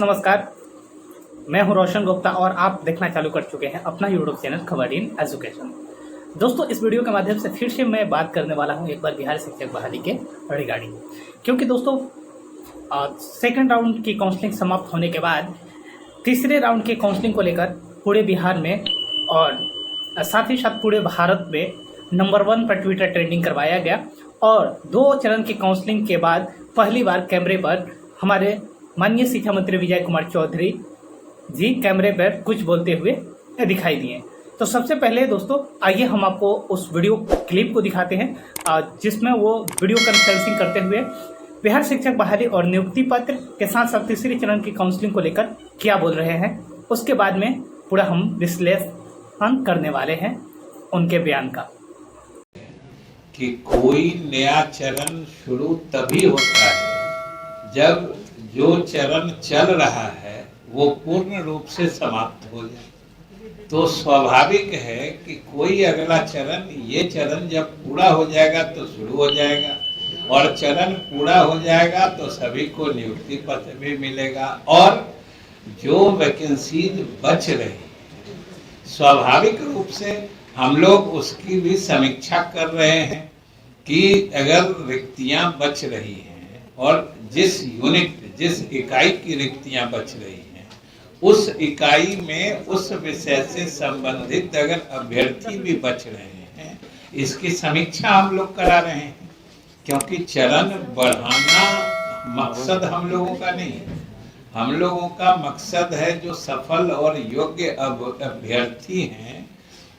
नमस्कार। मैं हूं रोशन गुप्ता और आप देखना चालू कर चुके हैं अपना यूट्यूब चैनल खबर इन एजुकेशन। दोस्तों, इस वीडियो के माध्यम से फिर से मैं बात करने वाला हूं एक बार बिहार शिक्षक बहाली के रिगार्डिंग, क्योंकि दोस्तों सेकंड राउंड की काउंसलिंग समाप्त होने के बाद तीसरे राउंड की काउंसलिंग को लेकर पूरे बिहार में और साथ ही साथ पूरे भारत में नंबर 1 पर ट्विटर ट्रेंडिंग करवाया गया और 2 चरण की काउंसलिंग के बाद पहली बार कैमरे पर हमारे माननीय शिक्षा मंत्री विजय कुमार चौधरी जी कैमरे पर कुछ बोलते हुए दिखाई दिए। तो सबसे पहले दोस्तों आइए हम आपको उस वीडियो क्लिप को दिखाते हैं जिसमें वो वीडियो कॉन्फ्रेंसिंग करते हुए बिहार शिक्षक बहाली और नियुक्ति पत्र के साथ साथ तीसरे चरण की काउंसलिंग को लेकर क्या बोल रहे हैं, उसके बाद में पूरा हम विश्लेषण करने वाले हैं उनके बयान का। कि कोई नया चरण शुरू तभी होता है जब जो चरण चल रहा है वो पूर्ण रूप से समाप्त हो जाए। तो स्वाभाविक है कि कोई अगला चरण, ये चरण जब पूरा हो जाएगा तो शुरू हो जाएगा और चरण पूरा हो जाएगा तो सभी को नियुक्ति पत्र भी मिलेगा और जो वैकेंसीज बच रही स्वाभाविक रूप से हम लोग उसकी भी समीक्षा कर रहे हैं कि अगर रिक्तियां बच रही हैं और जिस इकाई की रिक्तियां बच रही हैं उस इकाई में उस विषय से संबंधित अगर अभ्यर्थी भी बच रहे हैं, इसकी समीक्षा हम लोग करा रहे हैं। क्योंकि चरण बढ़ाना मकसद हम लोगों का नहीं है। हम लोगों का मकसद है जो सफल और योग्य अभ्यर्थी हैं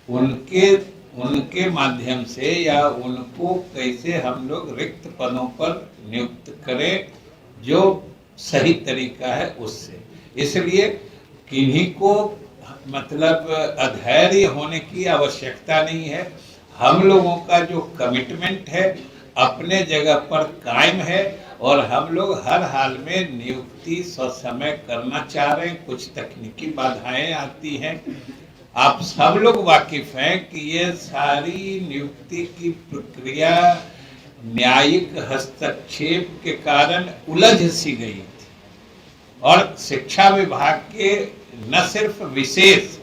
उनके माध्यम से या उनको कैसे हम लोग रिक्त पदों पर नियुक्त करें जो सही तरीका है उससे। इसलिए किन्हीं को मतलब अधैर्य होने की आवश्यकता नहीं है। हम लोगों का जो कमिटमेंट है अपने जगह पर कायम है और हम लोग हर हाल में नियुक्ति ससमय करना चाह रहे हैं। कुछ तकनीकी बाधाएं आती हैं, आप सब लोग वाकिफ हैं कि ये सारी नियुक्ति की प्रक्रिया न्यायिक हस्तक्षेप के कारण उलझ सी गई थी और शिक्षा विभाग के न सिर्फ विशेष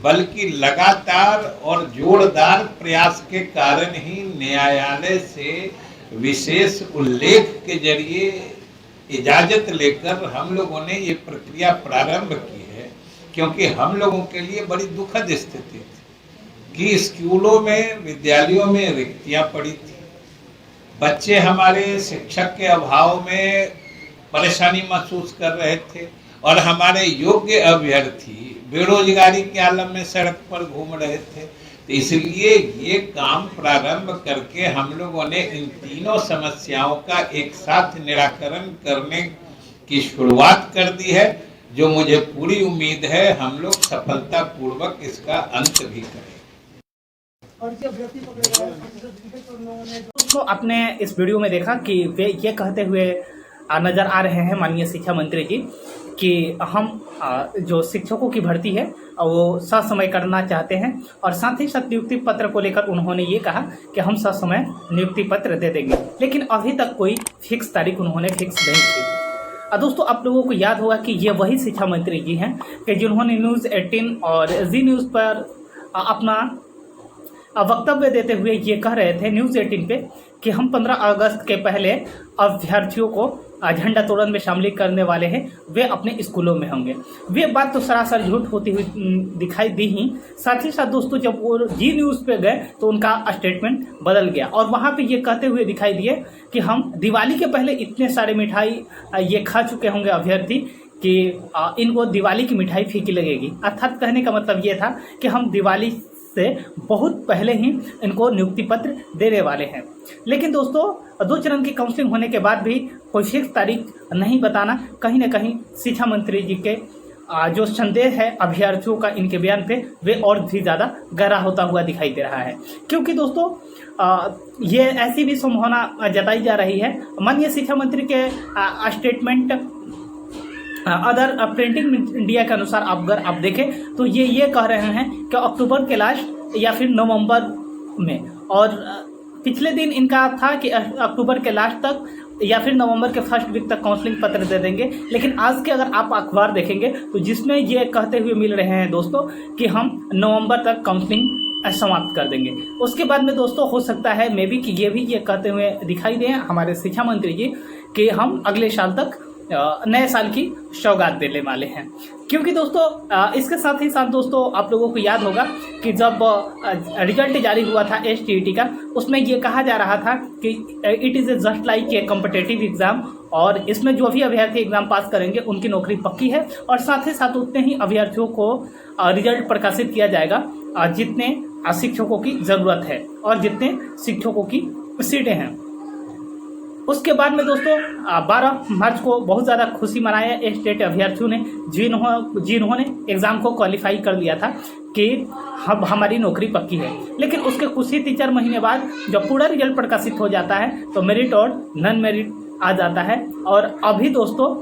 बल्कि लगातार और जोरदार प्रयास के कारण ही न्यायालय से विशेष उल्लेख के जरिए इजाजत लेकर हम लोगों ने ये प्रक्रिया प्रारंभ की है। क्योंकि हम लोगों के लिए बड़ी दुखद स्थिति थी कि स्कूलों में, विद्यालयों में रिक्तियां पड़ी थी। बच्चे हमारे शिक्षक के अभाव में परेशानी महसूस कर रहे थे और हमारे योग्य अभ्यर्थी बेरोजगारी के आलम में सड़क पर घूम रहे थे। तो इसलिए ये काम प्रारंभ करके हम लोगों ने इन तीनों समस्याओं का एक साथ निराकरण करने की शुरुआत कर दी है, जो मुझे पूरी उम्मीद है हम लोग सफलतापूर्वक इसका अंत भी करें। तो आपने इस वीडियो में देखा कि वे ये कहते हुए नजर आ रहे हैं माननीय शिक्षा मंत्री जी कि हम जो शिक्षकों की भर्ती है वो ससमय करना चाहते हैं और साथ ही साथ नियुक्ति पत्र को लेकर उन्होंने ये कहा कि हम ससमय नियुक्ति पत्र दे देंगे, लेकिन अभी तक कोई फिक्स तारीख उन्होंने फिक्स नहीं की। दोस्तों, आप लोगों को याद होगा कि ये वही शिक्षा मंत्री जी हैं कि जिन्होंने न्यूज़ 18 और जी न्यूज़ पर अपना वक्तव्य देते हुए ये कह रहे थे न्यूज़ 18 पे कि हम 15 अगस्त के पहले अभ्यर्थियों को झंडा तोड़न में शामिल करने वाले हैं, वे अपने स्कूलों में होंगे। वे बात तो सरासर झूठ होती हुई दिखाई दी ही। साथ ही साथ दोस्तों, जब वो जी न्यूज़ पे गए तो उनका स्टेटमेंट बदल गया और वहाँ पे ये कहते हुए दिखाई दिए कि हम दिवाली के पहले इतने सारे मिठाई ये खा चुके होंगे अभ्यर्थी कि इनको दिवाली की मिठाई फीकी लगेगी। अर्थात कहने का मतलब ये था कि हम दिवाली से बहुत पहले ही इनको नियुक्ति पत्र देने वाले हैं। लेकिन दोस्तों, 2 चरण की काउंसलिंग होने के बाद भी कोई फिक्स तारीख नहीं बताना कहीं ना कहीं शिक्षा मंत्री जी के जो संदेह है अभ्यर्थियों का इनके बयान पे वे और भी ज़्यादा गहरा होता हुआ दिखाई दे रहा है। क्योंकि दोस्तों ये ऐसी भी संभावना जताई जा रही है, माननीय शिक्षा मंत्री के स्टेटमेंट अदर प्रिंटिंग इंडिया के अनुसार अगर आप देखें तो ये कह रहे हैं कि अक्टूबर के लास्ट या फिर नवंबर में, और पिछले दिन इनका था कि अक्टूबर के लास्ट तक या फिर नवंबर के फर्स्ट वीक तक काउंसलिंग पत्र दे देंगे। लेकिन आज के अगर आप अखबार देखेंगे तो जिसमें ये कहते हुए मिल रहे हैं दोस्तों कि हम नवंबर तक काउंसलिंग समाप्त कर देंगे। उसके बाद में दोस्तों हो सकता है मे बी कि ये कहते हुए दिखाई दें हमारे शिक्षा मंत्री जी कि हम अगले साल तक नए साल की सौगात देने वाले हैं। क्योंकि दोस्तों इसके साथ ही साथ दोस्तों आप लोगों को याद होगा कि जब रिजल्ट जारी हुआ था STET का, उसमें ये कहा जा रहा था कि it is just like a competitive exam, और इसमें जो भी अभ्यर्थी एग्जाम पास करेंगे उनकी नौकरी पक्की है, और साथ ही साथ उतने ही अभ्यर्थियों को रिजल्ट प्रकाशित किया जाएगा जितने शिक्षकों की ज़रूरत है और जितने शिक्षकों की सीटें हैं। उसके बाद में दोस्तों 12 मार्च को बहुत ज़्यादा खुशी मनाया STET अभ्यर्थियों ने जिन्होंने एग्ज़ाम को क्वालिफाई कर लिया था कि हमारी नौकरी पक्की है। लेकिन उसके कुछ ही 3-4 महीने बाद जब पूरा रिजल्ट प्रकाशित हो जाता है तो मेरिट और नॉन मेरिट आ जाता है, और अभी दोस्तों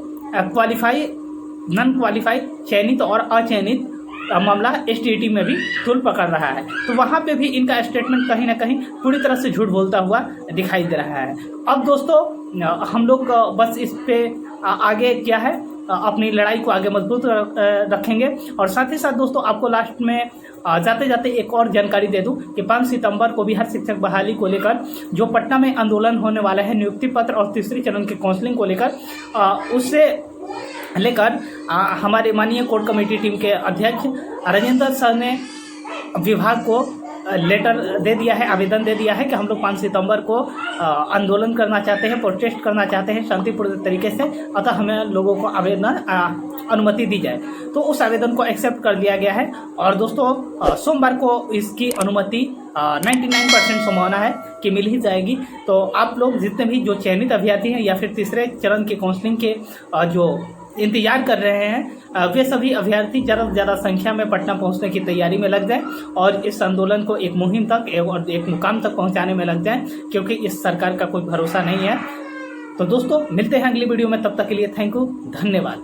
क्वालिफाई, नॉन क्वालिफाई, चयनित और अचयनित मामला STET में भी तूल पकड़ रहा है। तो वहाँ पे भी इनका स्टेटमेंट कहीं ना कहीं पूरी तरह से झूठ बोलता हुआ दिखाई दे रहा है। अब दोस्तों हम लोग बस इस पे आगे क्या है अपनी लड़ाई को आगे मजबूत रखेंगे। और साथ ही साथ दोस्तों आपको लास्ट में जाते जाते एक और जानकारी दे दूं कि 5 सितंबर को बिहार शिक्षक बहाली को लेकर जो पटना में आंदोलन होने वाला है, नियुक्ति पत्र और तीसरे चरण के काउंसलिंग को लेकर, उससे लेकर हमारे माननीय कोर कमेटी टीम के अध्यक्ष राजेंद्र सर ने विभाग को लेटर दे दिया है, आवेदन दे दिया है कि हम लोग 5 सितंबर को आंदोलन करना चाहते हैं, प्रोटेस्ट करना चाहते हैं शांतिपूर्ण तरीके से, अतः हमें लोगों को आवेदन अनुमति दी जाए। तो उस आवेदन को एक्सेप्ट कर लिया गया है, और दोस्तों सोमवार को इसकी अनुमति 99% संभावना है कि मिल ही जाएगी। तो आप लोग जितने भी जो चयनित अभ्यर्थी हैं या फिर तीसरे चरण के काउंसलिंग के जो इंतजार कर रहे हैं, वे सभी अभ्यर्थी ज़्यादा से ज़्यादा संख्या में पटना पहुंचने की तैयारी में लग जाएं और इस आंदोलन को एक मुहिम तक और एक मुकाम तक पहुंचाने में लग जाएं, क्योंकि इस सरकार का कोई भरोसा नहीं है। तो दोस्तों मिलते हैं अगली वीडियो में, तब तक के लिए थैंक यू, धन्यवाद।